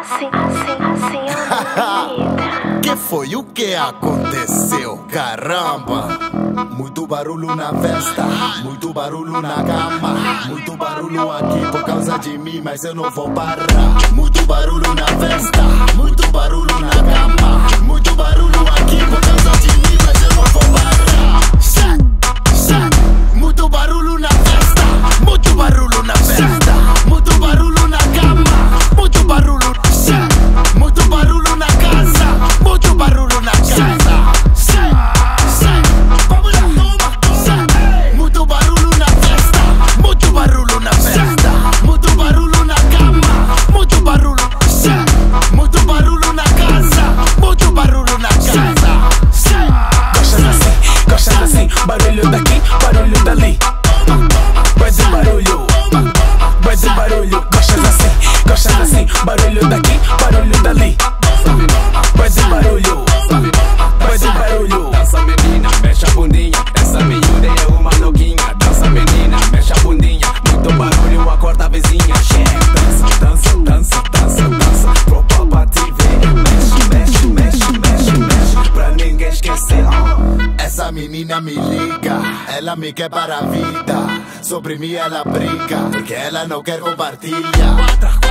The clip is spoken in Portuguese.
assim a vida. Que foi o que aconteceu, caramba? Muito barulho na festa, muito barulho na cama, muito barulho aqui por causa de mim, mas eu não vou parar. Muito barulho na festa, muito barulho na cama, muito barulho aqui por causa de mim, mas eu não vou parar. Muito barulho na festa, muito barulho na festa, muito barulho na cama, muito barulho, muito barulho na casa, muito barulho na casa. Muito barulho na festa, muito barulho na festa, muito barulho na cama, muito barulho, muito barulho na casa, muito barulho na casa. Gostas assim, barulho daqui, barulho dali. Vai de barulho, gostas assim, barulho daqui, barulho dali. Vai de barulho, Dança menina, mexe a bundinha, essa miúda é uma louquinha. Dança menina, mexe a bundinha, muito barulho, acorda a vizinha. Dança, pro papai te ver. Mexe, pra ninguém esquecer. Essa menina me liga, ela me quer para a vida. Sobre mim ela brinca, porque ela não quer compartilhar.